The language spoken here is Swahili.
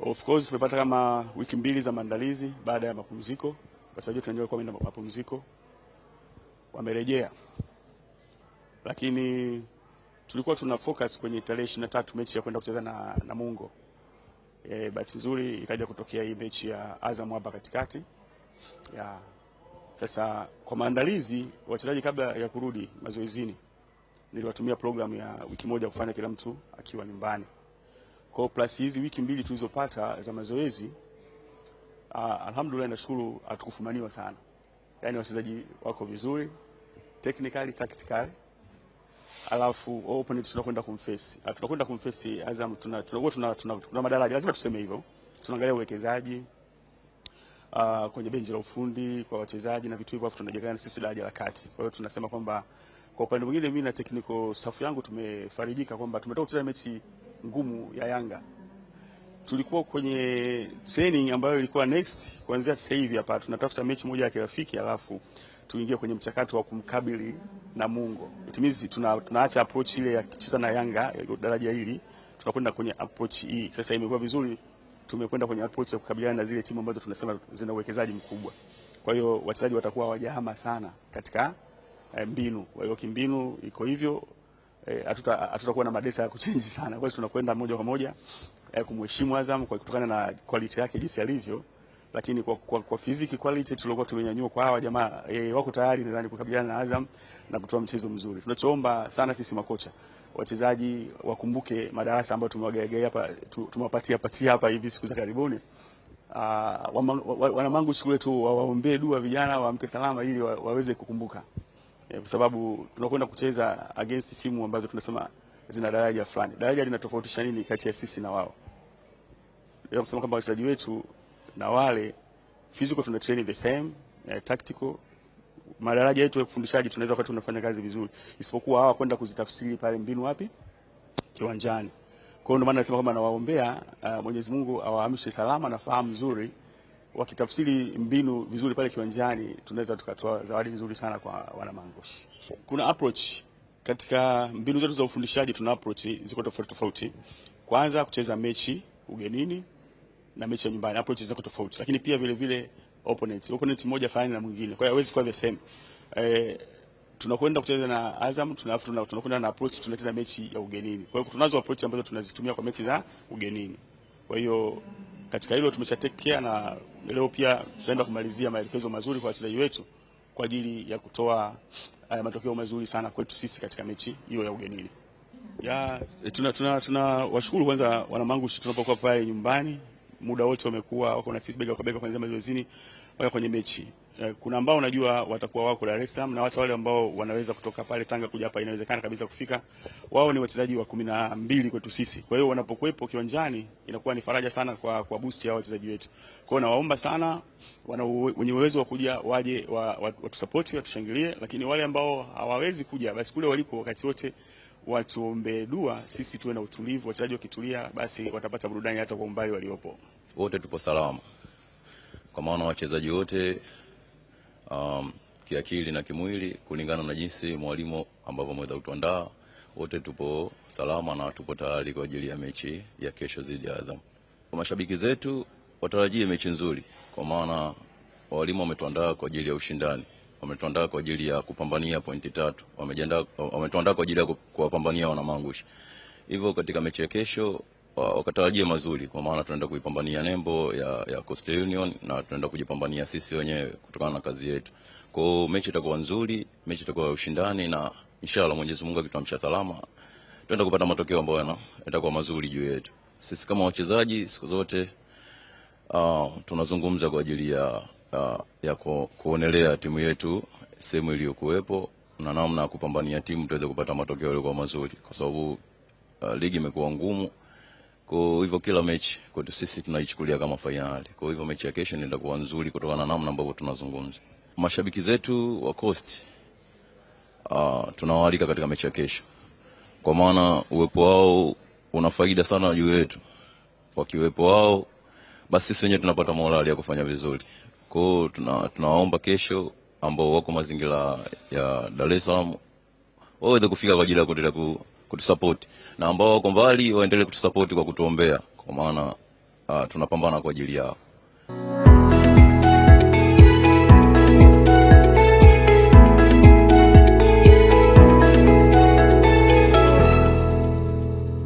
Of course tumepata kama wiki mbili za maandalizi baada ya mapumziko. Wachezaji tunaendelea kwa mapumziko. Wamerejea. Lakini tulikuwa tuna focus kwenye tarehe 23 mechi ya kwenda kucheza na Namungo. Bahati nzuri ikaja kutokea hii mechi ya Azam hapa katikati. Sasa kwa maandalizi wachezaji kabla ya kurudi mazoezini niliwatumia programu ya wiki moja kufanya kila mtu akiwa nyumbani. Kwa plus hizi wiki mbili tulizopata za mazoezi, alhamdulillah nashukuru hatukufumaniwa sana. Yaani wachezaji wako vizuri technically, tactically. Alafu opponent tunakwenda kumface. Tunakwenda kumface Azam, tuna madaraja, lazima tuseme hivyo. Tunaangalia uwekezaji kwenye benchi la ufundi kwa wachezaji na vitu hivyo, afu tunajengana sisi daraja la kati. Kwa hiyo tunasema kwamba kwa upande mwingine mimi na technical staff yangu tumefarijika kwamba tumetoka kucheza mechi ngumu ya Yanga. Tulikuwa kwenye training ambayo ilikuwa next kuanzia sasa hivi hapa tunatafuta mechi moja ya kirafiki, alafu tuingie kwenye mchakato wa kumkabili Namungo. It means tunaacha approach ile ya kucheza na Yanga daraja hili, tunakwenda kwenye approach hii. Sasa imekuwa vizuri, tumekwenda kwenye approach ya kukabiliana na zile timu ambazo tunasema zina uwekezaji mkubwa. Kwa hiyo wachezaji watakuwa hawajahama sana katika mbinu. Kwa hiyo kimbinu iko hivyo, hatutakuwa na madesa ya kuchange sana. Kwa hiyo tunakwenda moja kwa moja kumheshimu Azam kwa kutokana na quality yake jinsi alivyo, lakini kwa physical quality tulikuwa tumenyanyua kwa hawa jamaa wako tayari nadhani kukabiliana na Azam na kutoa mchezo mzuri. Tunachoomba sana sisi makocha, wachezaji wakumbuke madarasa ambayo tumewagaia hapa, tumewapatia hapa hivi siku za karibuni. Wana Mangu shule tu waombee dua vijana waamke salama ili waweze kukumbuka. Kwa sababu tunakwenda kucheza against timu ambazo tunasema zina daraja fulani. Daraja linatofautisha nini kati ya sisi na wao? Ndio kusema kwamba wachezaji wetu na wale physical tuna train the same, tactical madaraja yetu ya kufundishaji tunaweza wakati tunafanya kazi vizuri, isipokuwa hawa kwenda kuzitafsiri pale mbinu wapi kiwanjani. Kwa hiyo ndio maana nasema kwamba nawaombea Mwenyezi Mungu awaamshe salama na fahamu nzuri, wakitafsiri mbinu vizuri pale kiwanjani tunaweza tukatoa zawadi nzuri sana kwa wana Mangush. Kuna approach katika mbinu zetu za ufundishaji, tuna approach ziko tofauti. Kwanza kucheza mechi ugenini na mechi ya nyumbani, approach ziko tofauti, lakini pia vile vile opponent mmoja fulani na mwingine, kwa hiyo hawezi kuwa the same. Tunakwenda kucheza na Azam, tunakwenda na approach tunacheza mechi ya ugenini. Kwa hiyo tunazo approach ambazo tunazitumia kwa mechi za ugenini. Kwa hiyo katika hilo tumesha take care, na leo pia tutaenda kumalizia maelekezo mazuri kwa wachezaji wetu kwa ajili ya kutoa matokeo mazuri sana kwetu sisi katika mechi hiyo ya ugenini. Tuna washukuru kwanza wana Mangush, tunapokuwa pale nyumbani muda wote wamekuwa wako na sisi bega kwa bega kuanzia mazoezini mpaka kwenye mechi. Kuna ambao unajua watakuwa wako Dar es Salaam, na wale ambao wanaweza kutoka pale Tanga kuja hapa, inawezekana kabisa kufika. Wao ni wachezaji wa 12 kwetu sisi. Kwa hiyo wanapokuepo kiwanjani inakuwa ni faraja sana kwa boost ya wachezaji wetu. Kwa hiyo nawaomba sana wenye uwezo wa kuja waje watusupport, watushangilie, lakini wale ambao hawawezi kuja basi kule walipo wakati wote watuombe dua, sisi tuwe na utulivu. Wachezaji wakitulia basi watapata burudani hata kwa umbali waliopo. Wote tupo salama, kwa maana wachezaji wote kiakili na kimwili kulingana na jinsi mwalimu ambavyo ameweza kutuandaa, wote tupo salama na tupo tayari kwa ajili ya mechi ya kesho dhidi ya Azam. Kwa mashabiki zetu watarajie mechi nzuri, kwa maana walimu wametuandaa kwa ajili ya ushindani, wametuandaa kwa ajili ya kupambania pointi 3, wametuandaa kwa ajili ya kuwapambania wana Mangush. Hivyo katika mechi ya kesho wakatarajia mazuri, kwa maana tunaenda kuipambania nembo ya Coastal Union na tunaenda kujipambania sisi wenyewe kutokana na kazi yetu. Kwa hiyo mechi itakuwa nzuri, mechi itakuwa ya ushindani, na inshallah Mwenyezi Mungu akituamsha salama tunaenda kupata matokeo ambayo yatakuwa mazuri juu yetu. Sisi kama wachezaji siku zote tunazungumza kwa ajili ya kuonelea timu yetu sehemu iliyokuwepo na namna ya kupambania timu tuweze kupata matokeo yaliyo mazuri, kwa sababu ligi imekuwa ngumu. Kwa hivyo kila mechi kwetu sisi tunaichukulia kama finali. Kwa hivyo mechi ya kesho itakuwa nzuri kutokana na namna ambavyo tunazungumza. Mashabiki zetu wa Coast tunawaalika katika mechi ya kesho, kwa maana uwepo wao una faida sana juu yetu. Wakiwepo wao basi sisi wenyewe tunapata morali ya kufanya vizuri. Kwa hiyo tunawaomba kesho ambao wako mazingira ya Dar es Salaam waweze kufika kwa ajili ya kuendelea kutusupport, na ambao wako mbali waendelee kutusupport kwa kutuombea, kwa maana tunapambana kwa ajili yao.